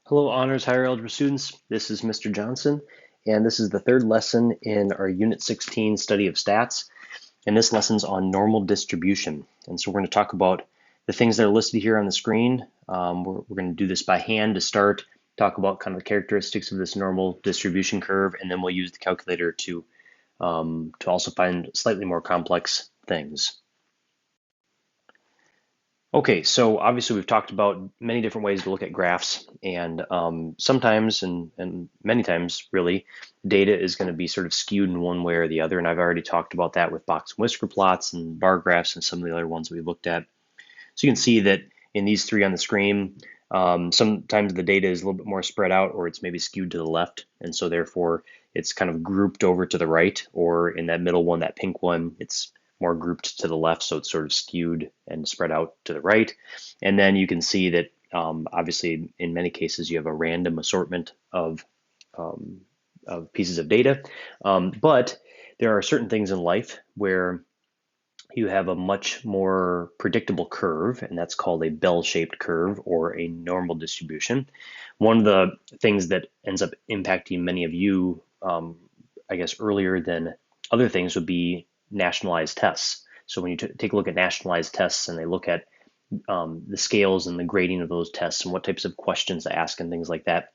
Hello, Honors Higher Algebra students. This is Mr. Johnson, and this is the third lesson in our Unit 16 study of stats. And this lesson's on normal distribution. And so we're going to talk about the things that are listed here on the screen. We're going to do this by hand to start, talk about kind of the characteristics of this normal distribution curve, and then we'll use the calculator to also find slightly more complex things. Okay, so obviously we've talked about many different ways to look at graphs, and sometimes and many times really, data is going to be sort of skewed in one way or the other, and I've already talked about that with box and whisker plots and bar graphs and some of the other ones we looked at. So you can see that in these three on the screen, sometimes the data is a little bit more spread out, or it's maybe skewed to the left, and so therefore it's kind of grouped over to the right, or in that middle one, that pink one, it's more grouped to the left, so it's sort of skewed and spread out to the right. And then you can see that obviously in many cases you have a random assortment um, of pieces of data, but there are certain things in life where you have a much more predictable curve, and that's called a bell-shaped curve or a normal distribution. One of the things that ends up impacting many of you, I guess, earlier than other things would be nationalized tests. So when you take a look at nationalized tests and they look at the scales and the grading of those tests and what types of questions to ask and things like that,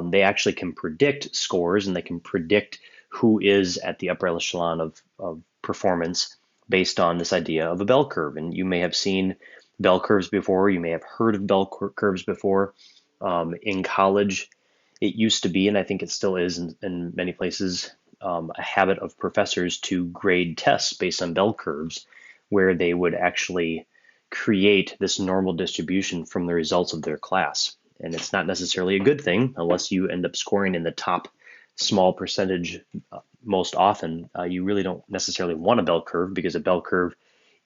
they actually can predict scores and they can predict who is at the upper echelon of performance based on this idea of a bell curve. And you may have seen bell curves before, you may have heard of bell curves before. In college, it used to be, and I think it still is in many places, a habit of professors to grade tests based on bell curves, where they would actually create this normal distribution from the results of their class. And it's not necessarily a good thing unless you end up scoring in the top small percentage most often. You really don't necessarily want a bell curve, because a bell curve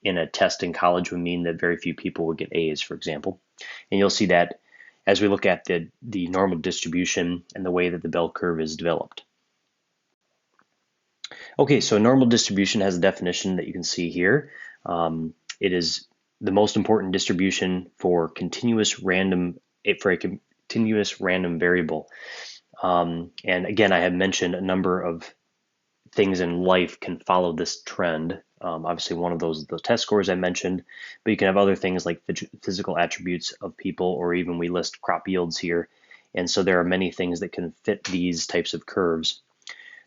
in a test in college would mean that very few people would get A's, for example. And you'll see that as we look at the normal distribution and the way that the bell curve is developed. Okay, so normal distribution has a definition that you can see here. It is the most important distribution for a continuous random variable. And again, I have mentioned a number of things in life can follow this trend. Obviously, one of those is the test scores I mentioned, but you can have other things like physical attributes of people, or even we list crop yields here. And so there are many things that can fit these types of curves.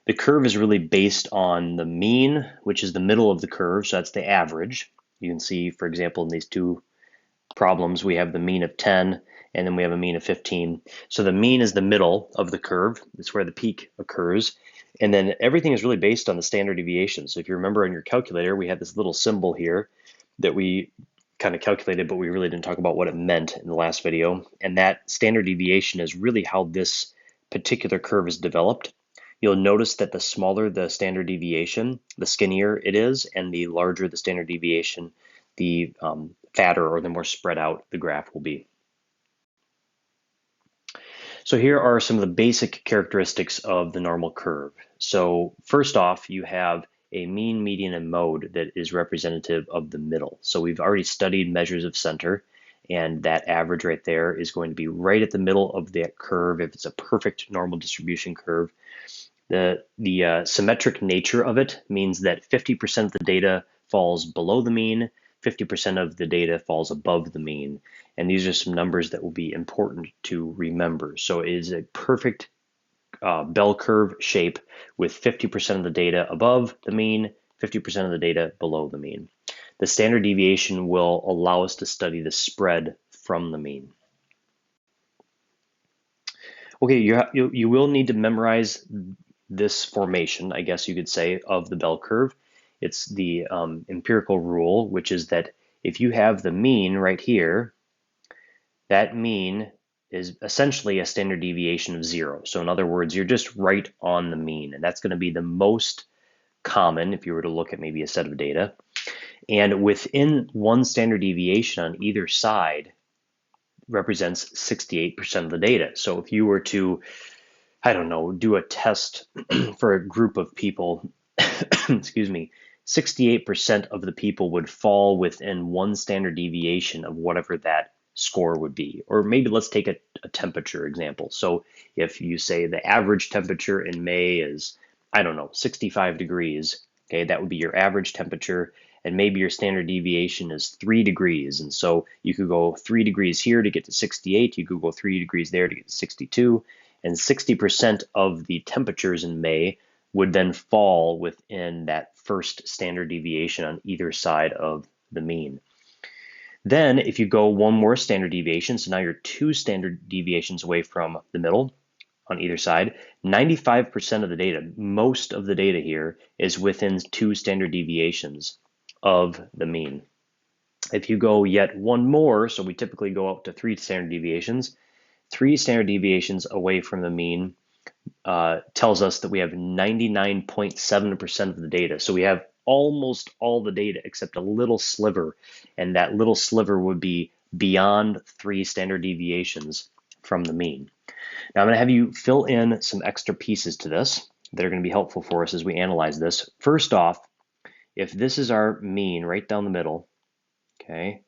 The curve is really based on the mean, which is the middle of the curve, so that's the average. You can see, for example, in these two problems, we have the mean of 10, and then we have a mean of 15. So the mean is the middle of the curve. It's where the peak occurs. And then everything is really based on the standard deviation. So if you remember on your calculator, we had this little symbol here that we kind of calculated, but we really didn't talk about what it meant in the last video. And that standard deviation is really how this particular curve is developed. You'll notice that the smaller the standard deviation, the skinnier it is, and the larger the standard deviation, the fatter or the more spread out the graph will be. So here are some of the basic characteristics of the normal curve. So first off, you have a mean, median, and mode that is representative of the middle. So we've already studied measures of center, and that average right there is going to be right at the middle of that curve if it's a perfect normal distribution curve. The symmetric nature of it means that 50% of the data falls below the mean, 50% of the data falls above the mean. And these are some numbers that will be important to remember. So it is a perfect bell curve shape with 50% of the data above the mean, 50% of the data below the mean. The standard deviation will allow us to study the spread from the mean. Okay, you will need to memorize this formation, I guess you could say, of the bell curve. It's the empirical rule, which is that if you have the mean right here, that mean is essentially a standard deviation of 0. So in other words, you're just right on the mean, and that's going to be the most common if you were to look at maybe a set of data. And within one standard deviation on either side represents 68% of the data. So if you were to, I don't know, do a test for a group of people, excuse me, 68% of the people would fall within one standard deviation of whatever that score would be. Or maybe let's take a temperature example. So if you say the average temperature in May is, I don't know, 65 degrees, okay, that would be your average temperature, and maybe your standard deviation is 3 degrees. And so you could go 3 degrees here to get to 68, you could go 3 degrees there to get to 62, and 60% of the temperatures in May would then fall within that first standard deviation on either side of the mean. Then if you go one more standard deviation, so now you're 2 standard deviations away from the middle on either side, 95% of the data, most of the data here, is within 2 standard deviations of the mean. If you go yet one more, so we typically go up to 3 standard deviations, 3 standard deviations away from the mean tells us that we have 99.7% of the data. So we have almost all the data except a little sliver, and that little sliver would be beyond 3 standard deviations from the mean. Now I'm going to have you fill in some extra pieces to this that are going to be helpful for us as we analyze this. First off, if this is our mean right down the middle, okay,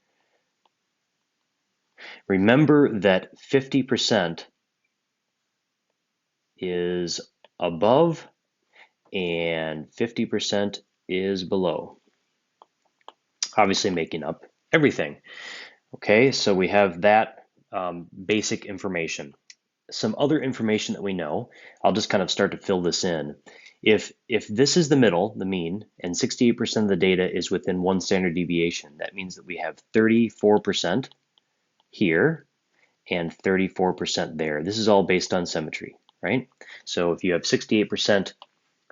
remember that 50% is above and 50% is below, obviously making up everything. Okay, so we have that basic information. Some other information that we know, I'll just kind of start to fill this in. If this is the middle, the mean, and 68% of the data is within 1 standard deviation, that means that we have 34% here and 34% there. This is all based on symmetry, right? So if you have 68%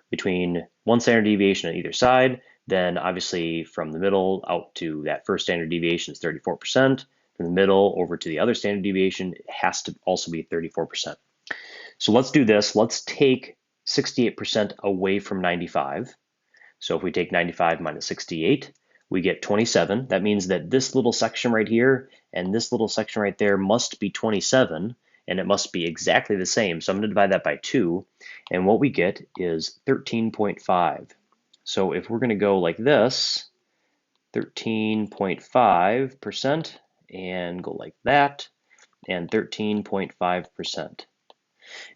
between 1 standard deviation on either side, then obviously from the middle out to that first standard deviation is 34%. From the middle over to the other standard deviation, it has to also be 34%. So let's do this. Let's take 68% away from 95. So if we take 95 minus 68, we get 27. That means that this little section right here and this little section right there must be 27, and it must be exactly the same. So I'm going to divide that by 2, and what we get is 13.5. So if we're going to go like this, 13.5%, and go like that, and 13.5%.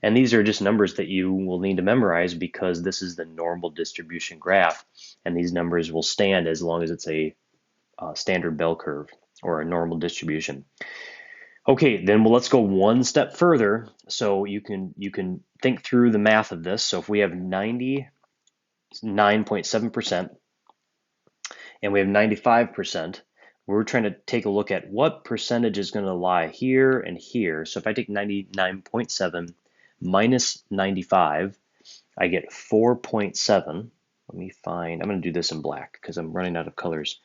And these are just numbers that you will need to memorize because this is the normal distribution graph, and these numbers will stand as long as it's a standard bell curve or a normal distribution. Okay, then let's go one step further so you can think through the math of this. So if we have 99.7% and we have 95%, we're trying to take a look at what percentage is going to lie here and here. So if I take 99.7 minus 95, I get 4.7. Let me find, I'm going to do this in black because I'm running out of colors.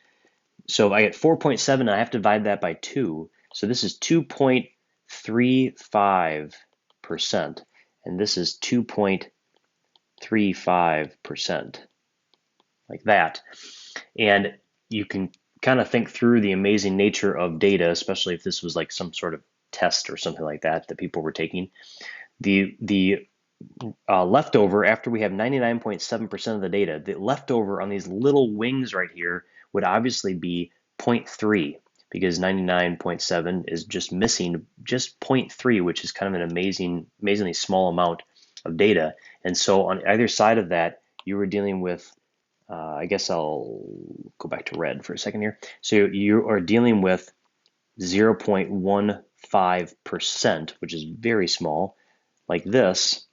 So I get 4.7 and I have to divide that by 2. So this is 2.35%, and this is 2.35%, like that. And you can kind of think through the amazing nature of data, especially if this was like some sort of test or something like that that people were taking. The leftover, after we have 99.7% of the data, the leftover on these little wings right here would obviously be 0.3, because 99.7 is just missing just 0.3, which is kind of an amazingly small amount of data. And so on either side of that, you were dealing with, I guess I'll go back to red for a second here. So you are dealing with 0.15%, which is very small, like this,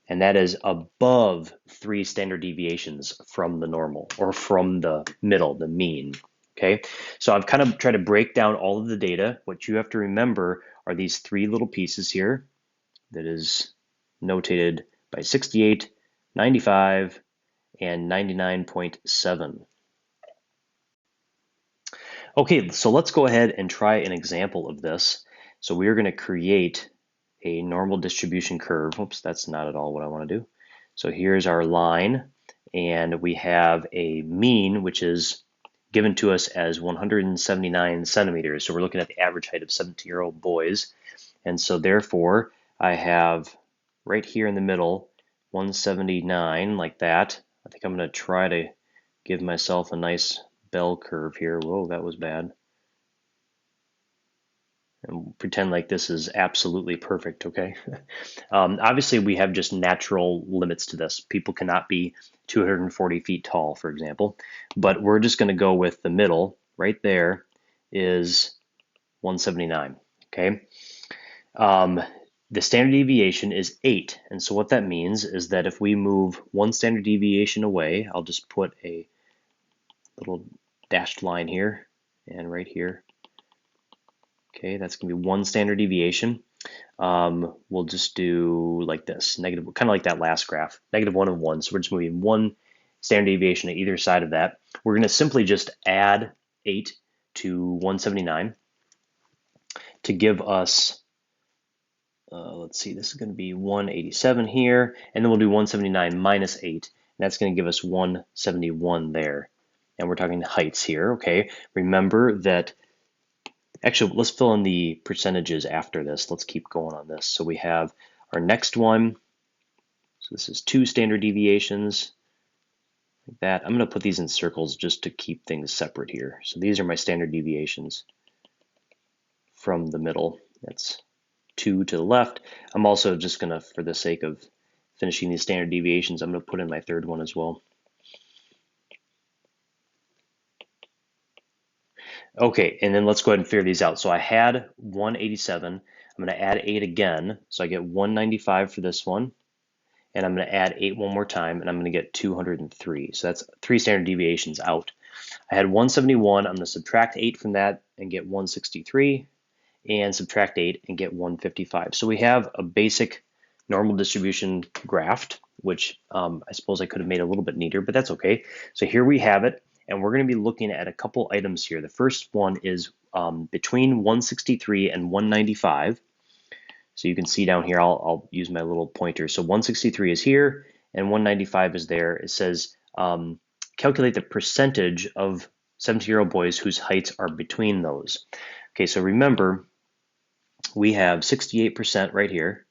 and that is above 3 standard deviations from the normal, or from the middle, the mean. Okay, so I've kind of tried to break down all of the data. What you have to remember are these 3 little pieces here that is notated by 68, 95, and 99.7. Okay, so let's go ahead and try an example of this. So we are going to create a normal distribution curve. Oops, that's not at all what I want to do. So here's our line, and we have a mean, which is given to us as 179 centimeters. So we're looking at the average height of 17-year-old boys. And so therefore, I have right here in the middle, 179, like that. I think I'm going to try to give myself a nice bell curve here. Whoa, that was bad. and pretend like this is absolutely perfect, okay? Obviously, we have just natural limits to this. People cannot be 240 feet tall, for example, but we're just going to go with the middle. Right there is 179, okay? Um, the standard deviation is 8, and so what that means is that if we move one standard deviation away, I'll just put a little dashed line here and right here. Okay, that's going to be one standard deviation. We'll just do like this, negative, kind of like that last graph, -1 of 1. So we're just moving one standard deviation to either side of that. We're going to simply just add 8 to 179 to give us, let's see, this is going to be 187 here, and then we'll do 179 minus 8, and that's going to give us 171 there. And we're talking heights here, okay? Remember that. Actually, let's fill in the percentages after this. Let's keep going on this. So we have our next one. So this is 2 standard deviations, like that. I'm going to put these in circles just to keep things separate here. So these are my standard deviations from the middle. That's 2 to the left. I'm also just going to, for the sake of finishing these standard deviations, I'm going to put in my third one as well. Okay, and then let's go ahead and figure these out. So I had 187. I'm going to add 8 again. So I get 195 for this one. And I'm going to add 8 one more time, and I'm going to get 203. So that's 3 standard deviations out. I had 171. I'm going to subtract 8 from that and get 163, and subtract 8 and get 155. So we have a basic normal distribution graphed, which I suppose I could have made a little bit neater, but that's okay. So here we have it. And we're going to be looking at a couple items here. The first one is between 163 and 195. So you can see down here, I'll use my little pointer. So 163 is here and 195 is there. It says calculate the percentage of 17-year-old boys whose heights are between those. Okay, so remember, we have 68% right here.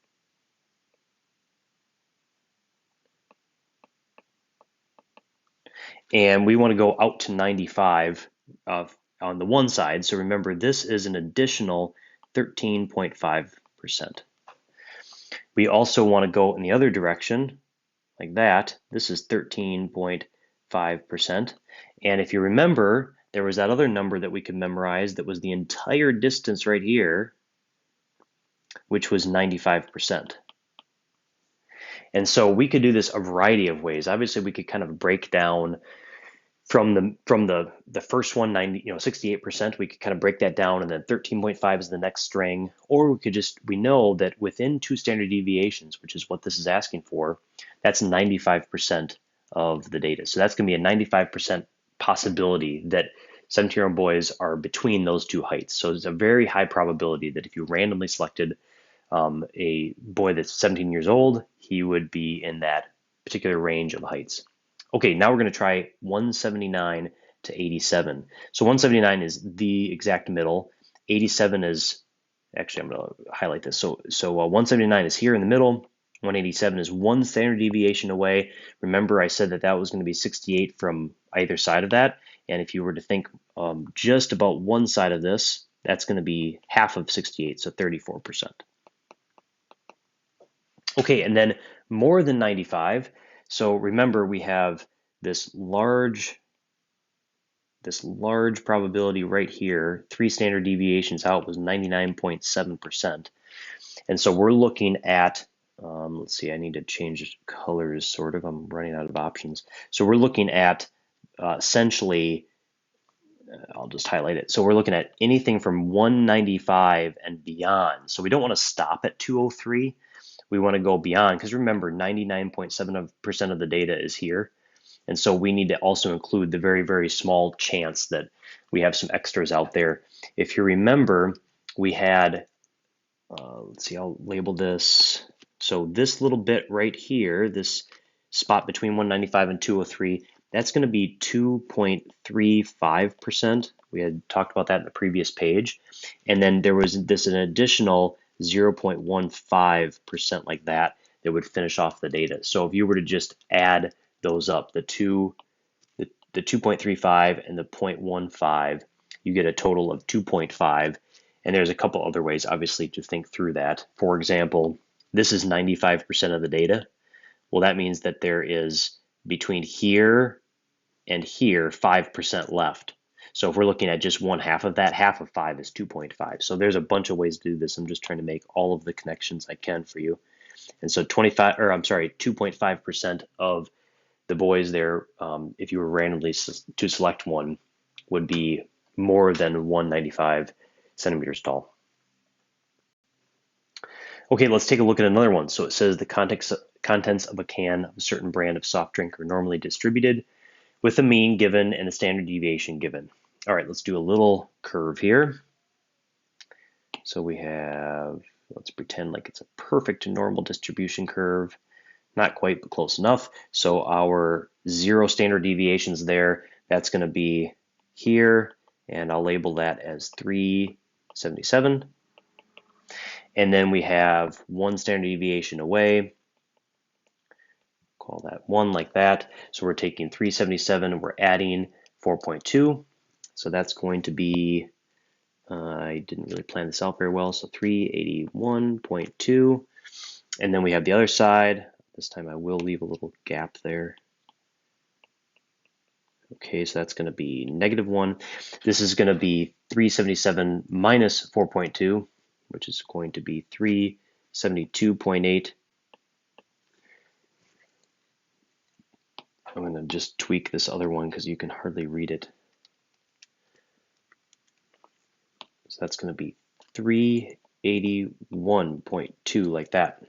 And we want to go out to 95 on the one side. So remember, this is an additional 13.5%. We also want to go in the other direction, like that. This is 13.5%. And if you remember, there was that other number that we could memorize that was the entire distance right here, which was 95%. And so we could do this a variety of ways. Obviously, we could kind of break down from the first one, 68%, we could kind of break that down, and then 13.5 is the next string. Or we could we know that within 2 standard deviations, which is what this is asking for, that's 95% of the data. So that's going to be a 95% possibility that 17-year-old boys are between those 2 heights. So it's a very high probability that if you randomly selected a boy that's 17 years old, he would be in that particular range of heights. Okay, now we're going to try 179 to 87. So 179 is the exact middle. 87 is, actually, I'm going to highlight this. So 179 is here in the middle. 187 is 1 standard deviation away. Remember, I said that was going to be 68 from either side of that. And if you were to think just about one side of this, that's going to be half of 68, so 34%. Okay, and then more than 95. So remember, we have this large probability right here. 3 standard deviations out was 99.7%. And so we're looking at, let's see, I need to change colors sort of. I'm running out of options. So we're looking at essentially, I'll just highlight it. So we're looking at anything from 195 and beyond. So we don't want to stop at 203. We want to go beyond, because remember, 99.7% of the data is here. And so we need to also include the very, very small chance that we have some extras out there. If you remember, we had, let's see, I'll label this. So this little bit right here, this spot between 195 and 203, that's going to be 2.35%. We had talked about that in the previous page. And then there was an additional 0.15% like that would finish off the data. So if you were to just add those up, the 2.35 and the 0.15, you get a total of 2.5. And there's a couple other ways, obviously, to think through that. For example, this is 95% of the data. Well, that means that there is between here and here 5% left. So if we're looking at just one half of that, half of 5 is 2.5. So there's a bunch of ways to do this. I'm just trying to make all of the connections I can for you. And so 2.5% of the boys there, if you were randomly to select one, would be more than 195 centimeters tall. Okay, let's take a look at another one. So it says the contents of a can of a certain brand of soft drink are normally distributed with a mean given and a standard deviation given. All right, let's do a little curve here. So we have, let's pretend like it's a perfect normal distribution curve. Not quite, but close enough. So our 0 standard deviations there, that's going to be here, and I'll label that as 377. And then we have 1 standard deviation away. Call that 1 like that. So we're taking 377 and we're adding 4.2. So that's going to be, I didn't really plan this out very well, so 381.2. And then we have the other side. This time I will leave a little gap there. Okay, so that's going to be -1. This is going to be 377 minus 4.2, which is going to be 372.8. I'm going to just tweak this other one because you can hardly read it. So that's going to be 381.2 like that.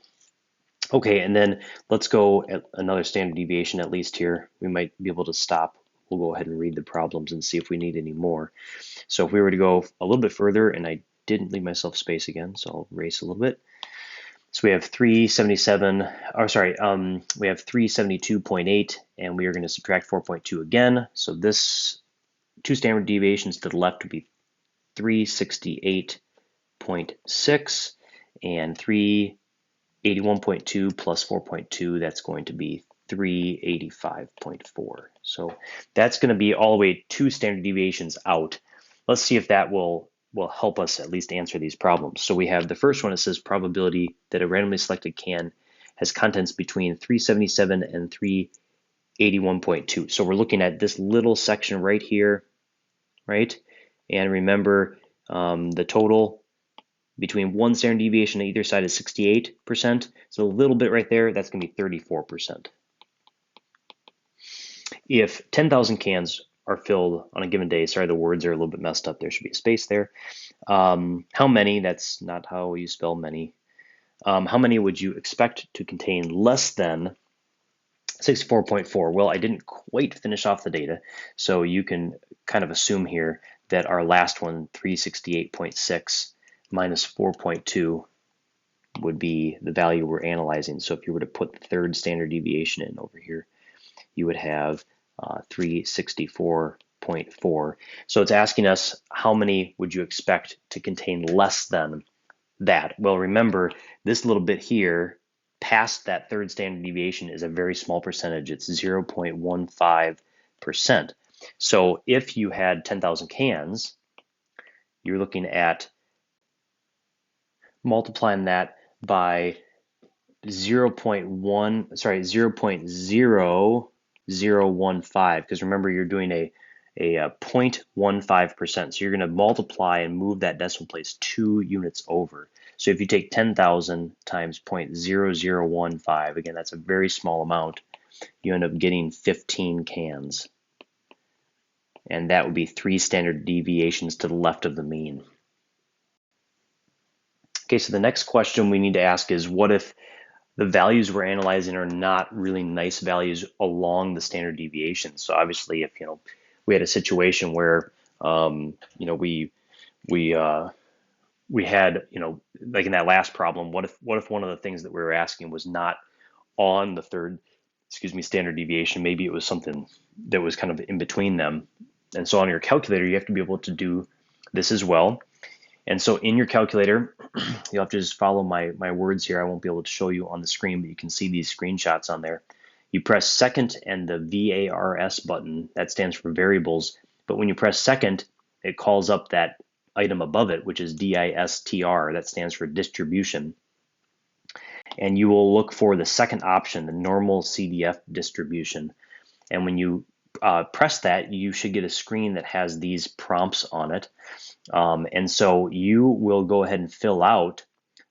Okay, and then let's go at another standard deviation at least here. We might be able to stop. We'll go ahead and read the problems and see if we need any more. So if we were to go a little bit further, and I didn't leave myself space again, so I'll erase a little bit. So we have 377, or sorry, we have 372.8, and we are going to subtract 4.2 again. So this 2 standard deviations to the left would be 368.6, and 381.2 plus 4.2, that's going to be 385.4. So that's going to be all the way 2 standard deviations out. Let's see if that will help us at least answer these problems. So we have the first one. It says probability that a randomly selected can has contents between 377 and 381.2. So we're looking at this little section right here, right? And remember, the total between 1 standard deviation on either side is 68%. So a little bit right there, that's going to be 34%. If 10,000 cans are filled on a given day, sorry, the words are a little bit messed up. There should be a space there. How many, that's not how you spell many. How many would you expect to contain less than 64.4? Well, I didn't quite finish off the data, so you can kind of assume here that our last one, 368.6 minus 4.2, would be the value we're analyzing. So if you were to put the third standard deviation in over here, you would have 364.4. So it's asking us how many would you expect to contain less than that? Well, remember, this little bit here past that third standard deviation is a very small percentage. It's 0.15%. So if you had 10,000 cans, you're looking at multiplying that by 0.015, because remember you're doing a 0.15%. So you're going to multiply and move that decimal place 2 units over. So if you take 10,000 times 0.0015, again, that's a very small amount, you end up getting 15 cans. And that would be 3 standard deviations to the left of the mean. Okay, so the next question we need to ask is, what if the values we're analyzing are not really nice values along the standard deviation? So obviously, if we had a situation where we had like in that last problem, what if one of the things that we were asking was not on the third, standard deviation? Maybe it was something that was kind of in between them. And so on your calculator, you have to be able to do this as well. And so in your calculator, you'll have to just follow my words here. I won't be able to show you on the screen, but you can see these screenshots on there. You press second and the VARS button, that stands for variables. But when you press second, it calls up that item above it, which is DISTR, that stands for distribution. And you will look for the second option, the normal CDF distribution. And when you press that, you should get a screen that has these prompts on it. And so you will go ahead and fill out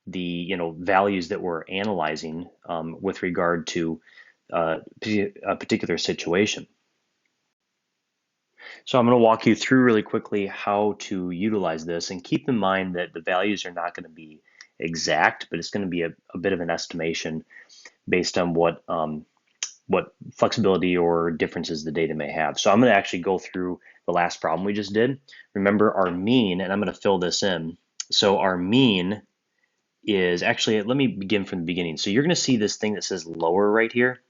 the values that we're analyzing with regard to a particular situation. So I'm going to walk you through really quickly how to utilize this, and keep in mind that the values are not going to be exact, but it's going to be a bit of an estimation based on what flexibility or differences the data may have. So I'm going to actually go through the last problem we just did. Remember our mean, and I'm going to fill this in. So our mean is actually, let me begin from the beginning. So you're going to see this thing that says lower right here.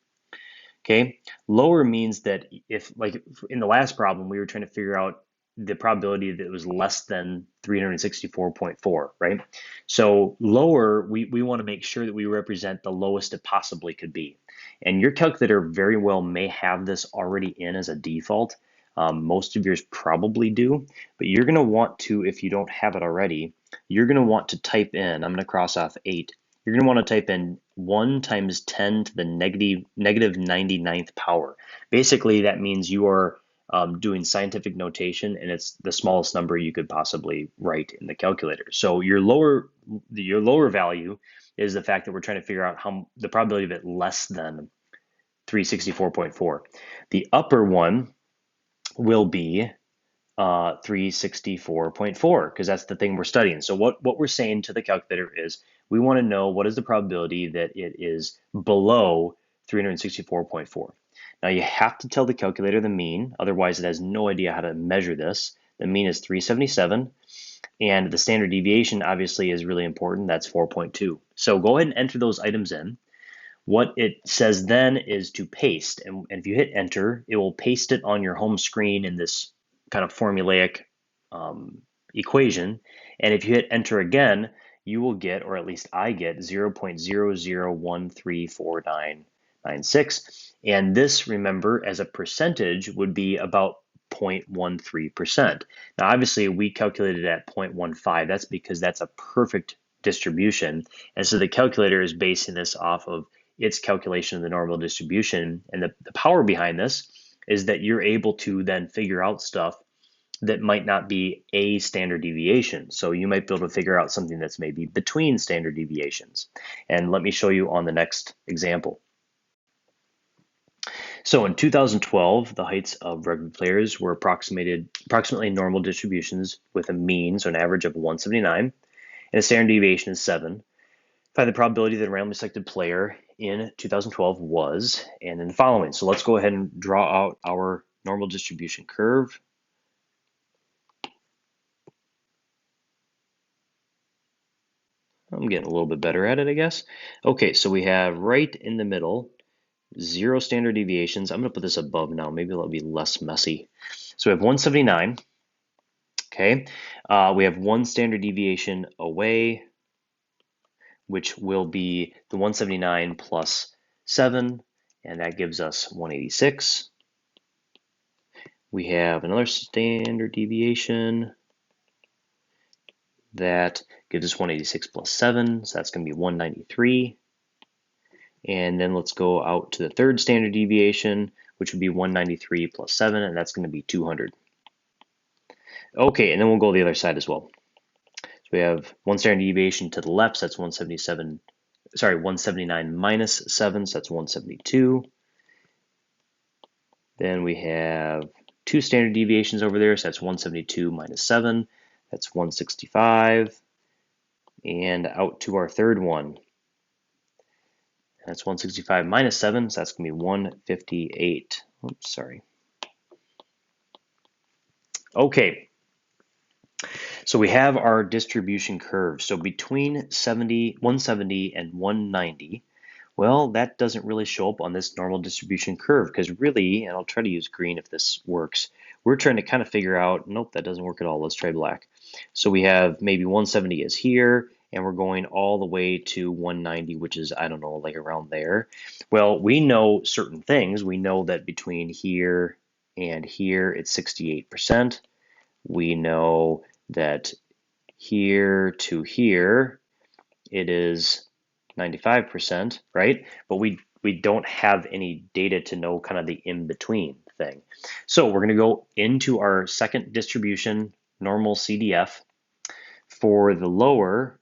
Okay, lower means that if, like in the last problem, we were trying to figure out the probability that it was less than 364.4, right? So lower, we want to make sure that we represent the lowest it possibly could be. And your calculator very well may have this already in as a default. Most of yours probably do, but you're going to want to, if you don't have it already, you're going to want to type in, I'm going to cross off 8, you're going to want to type in 1 times 10 to the negative 99th power. Basically, that means you are doing scientific notation, and it's the smallest number you could possibly write in the calculator. So your lower value is the fact that we're trying to figure out how the probability of it less than 364.4. The upper one will be 364.4, because that's the thing we're studying. So what we're saying to the calculator is we want to know what is the probability that it is below 364.4. Now you have to tell the calculator the mean, otherwise it has no idea how to measure this. The mean is 377, and the standard deviation obviously is really important. That's 4.2. So go ahead and enter those items in. What it says then is to paste, and if you hit enter, it will paste it on your home screen in this kind of formulaic equation. And if you hit enter again, you will get, or at least I get, 0.00134996. And this, remember, as a percentage would be about 0.13%. Now, obviously, we calculated at 0.15. That's because that's a perfect distribution. And so the calculator is basing this off of its calculation of the normal distribution. And the power behind this is that you're able to then figure out stuff that might not be a standard deviation. So you might be able to figure out something that's maybe between standard deviations. And let me show you on the next example. So in 2012, the heights of rugby players were approximately normal distributions with a mean, so an average of 179, and a standard deviation is 7. Find the probability that a randomly selected player in 2012 was, and then the following. So let's go ahead and draw out our normal distribution curve. I'm getting a little bit better at it, I guess. Okay, so we have right in the middle, 0 standard deviations. I'm going to put this above now. Maybe it'll be less messy. So we have 179. Okay, we have 1 standard deviation away, which will be the 179 plus 7, and that gives us 186. We have another standard deviation that gives us 186 plus 7, so that's going to be 193. And then let's go out to the third standard deviation, which would be 193 plus 7, and that's going to be 200. Okay, and then we'll go the other side as well. So we have 1 standard deviation to the left, so that's 179 minus 7, so that's 172. Then we have 2 standard deviations over there, so that's 172 minus 7, that's 165. And out to our third one, that's 165 minus 7, so that's going to be 158. Oops, sorry. Okay, so we have our distribution curve. So between 170 and 190, well, that doesn't really show up on this normal distribution curve, because really, and I'll try to use green if this works, we're trying to kind of figure out, nope, that doesn't work at all. Let's try black. So we have maybe 170 is here, and we're going all the way to 190, which is, I don't know, like around there. Well, we know certain things. We know that between here and here, it's 68%. We know that here to here, it is 95%, right? But we don't have any data to know kind of the in-between thing. So we're going to go into our second distribution, normal CDF. For the lower,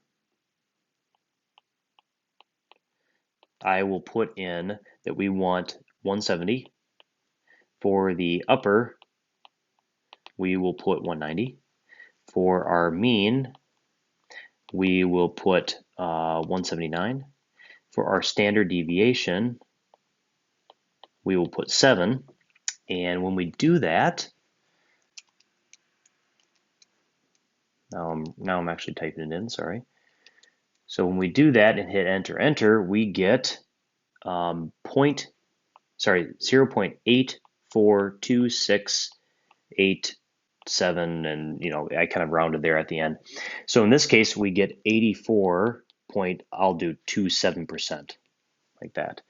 I will put in that we want 170. For the upper, we will put 190. For our mean, we will put 179. For our standard deviation, we will put 7. And when we do that, now I'm actually typing it in, sorry. So when we do that and hit enter, we get 0.842687, and I kind of rounded there at the end. So in this case, we get 84.27%, like that.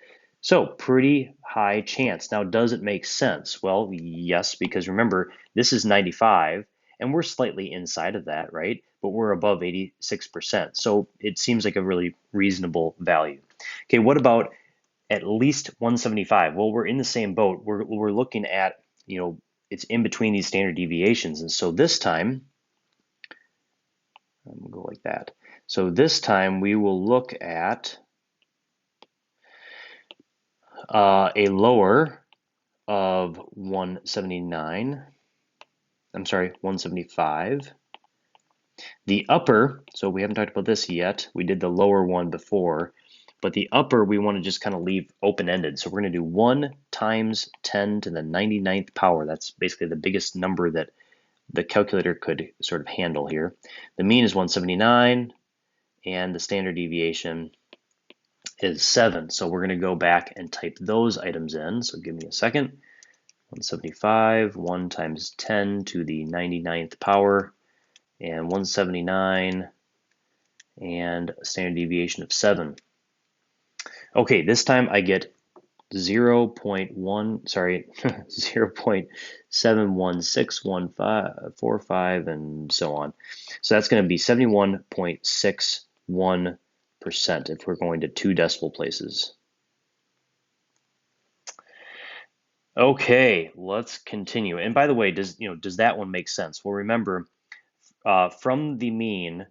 So pretty high chance. Now, does it make sense? Well, yes, because remember, this is 95, and we're slightly inside of that, right? But we're above 86%. So it seems like a really reasonable value. Okay, what about at least 175? Well, we're in the same boat. We're looking at, it's in between these standard deviations. And so this time, I'm gonna go like that. So this time we will look at a lower of 179. I'm sorry, 175. The upper, so we haven't talked about this yet. We did the lower one before, but the upper we want to just kind of leave open-ended. So we're going to do 1 times 10 to the 99th power. That's basically the biggest number that the calculator could sort of handle here. The mean is 179, and the standard deviation is 7. So we're going to go back and type those items in. So give me a second. 175, 1 times 10 to the 99th power, and 179, and a standard deviation of 7. Okay, this time I get 0.7161545 and so on. So that's going to be 71.61% if we're going to 2 decimal places. Okay, let's continue. And by the way, does that one make sense? Well, remember, from the mean,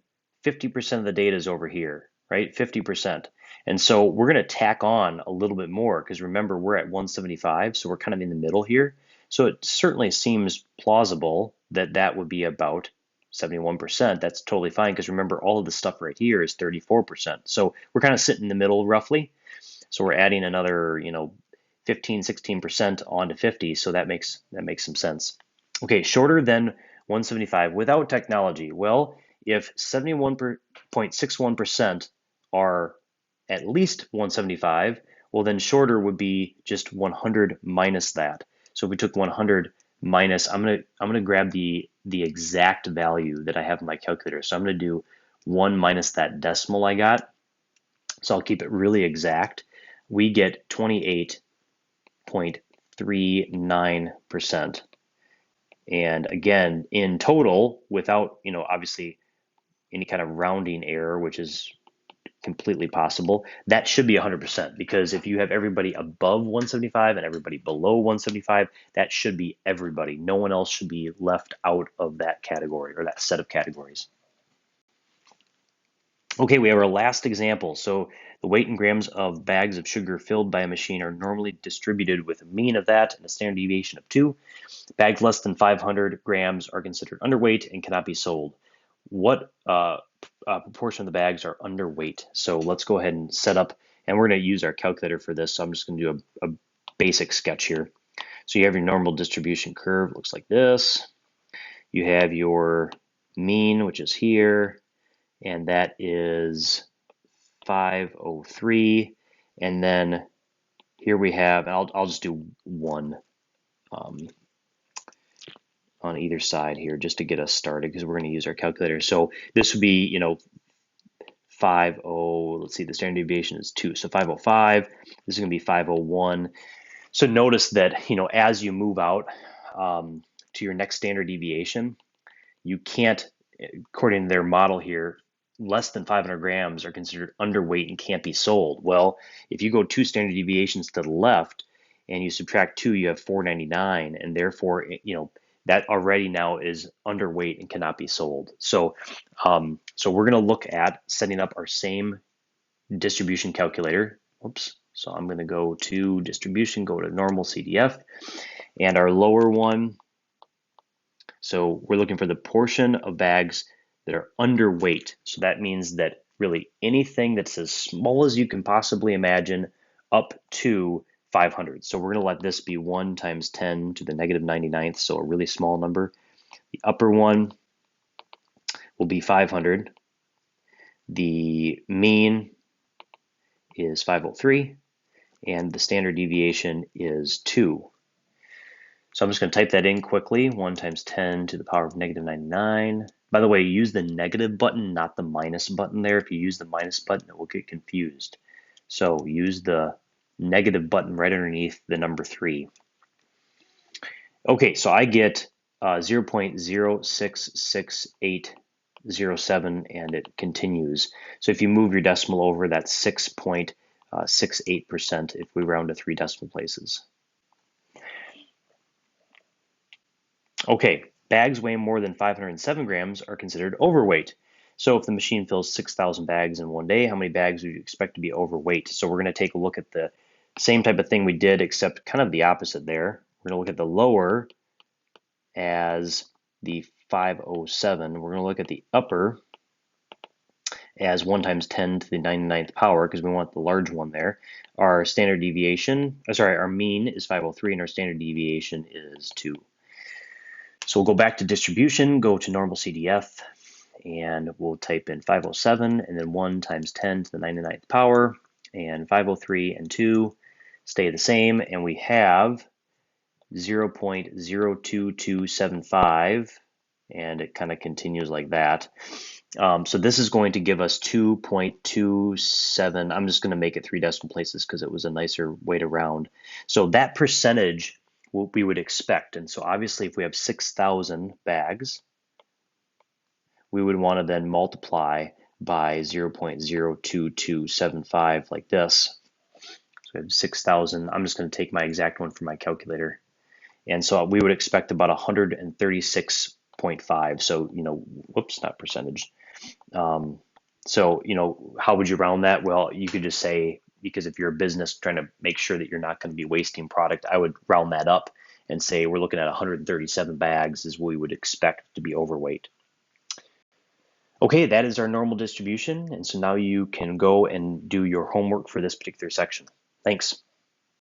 50% of the data is over here, right? 50%. And so we're going to tack on a little bit more because remember, we're at 175, so we're kind of in the middle here. So it certainly seems plausible that that would be about 71%. That's totally fine because remember, all of the stuff right here is 34%. So we're kind of sitting in the middle roughly. So we're adding another, 15, 16% onto 50. So that makes some sense. Okay, shorter than 175 without technology. Well, if 71.61% are at least 175, well then shorter would be just 100 minus that. So if we took 100 minus, I'm gonna grab the exact value that I have in my calculator. So I'm gonna do 1 minus that decimal I got. So I'll keep it really exact. We get 28.39%. And again, in total, without, obviously any kind of rounding error, which is completely possible, that should be 100%, because if you have everybody above 175 and everybody below 175, that should be everybody. No one else should be left out of that category or that set of categories. Okay, we have our last example. So the weight in grams of bags of sugar filled by a machine are normally distributed with a mean of that and a standard deviation of 2. Bags less than 500 grams are considered underweight and cannot be sold. What proportion of the bags are underweight? So let's go ahead and set up, and we're going to use our calculator for this. So I'm just going to do a basic sketch here. So you have your normal distribution curve, looks like this. You have your mean, which is here, and that is 503. And then here we have, and I'll just do 1 on either side here just to get us started, because we're going to use our calculator. So this would be, 50, let's see, the standard deviation is 2. So 505, this is going to be 501. So notice that, as you move out to your next standard deviation, you can't according to their model here, less than 500 grams are considered underweight and can't be sold. Well, if you go 2 standard deviations to the left and you subtract 2, you have 499, and therefore, that already now is underweight and cannot be sold. So, so we're going to look at setting up our same distribution calculator. Oops. So I'm going to go to distribution, go to normal CDF, and our lower one. So we're looking for the portion of bags that are underweight. So that means that really anything that's as small as you can possibly imagine up to 500. So we're going to let this be 1 times 10 to the negative 99th, so a really small number. The upper one will be 500. The mean is 503, and the standard deviation is 2. So I'm just going to type that in quickly. 1 times 10 to the power of negative 99. By the way, use the negative button, not the minus button there. If you use the minus button, it will get confused. So use the negative button right underneath the number 3. Okay, so I get 0.06687, and it continues. So if you move your decimal over, that's 6.68% if we round to 3 decimal places. Okay, bags weighing more than 507 grams are considered overweight. So if the machine fills 6,000 bags in one day, how many bags would you expect to be overweight? So we're going to take a look at the same type of thing we did, except kind of the opposite there. We're going to look at the lower as the 507. We're going to look at the upper as 1 times 10 to the 99th power, because we want the large one there. Our standard deviation, our mean is 503, and our standard deviation is 2. So we'll go back to distribution, go to normal CDF, and we'll type in 507, and then 1 times 10 to the 99th power, and 503 and 2 stay the same, and we have 0.02275, and it kind of continues like that. So this is going to give us 2.27. I'm just going to make it 3 decimal places because it was a nicer way to round. So that percentage we would expect. And so obviously if we have 6,000 bags, we would want to then multiply by 0.02275 like this. So we have 6,000. I'm just going to take my exact one from my calculator. And so we would expect about 136.5. So, whoops, not percentage. So, how would you round that? Well, you could just say, because if you're a business trying to make sure that you're not going to be wasting product, I would round that up and say we're looking at 137 bags is what we would expect to be overweight. Okay, that is our normal distribution. And so now you can go and do your homework for this particular section. Thanks.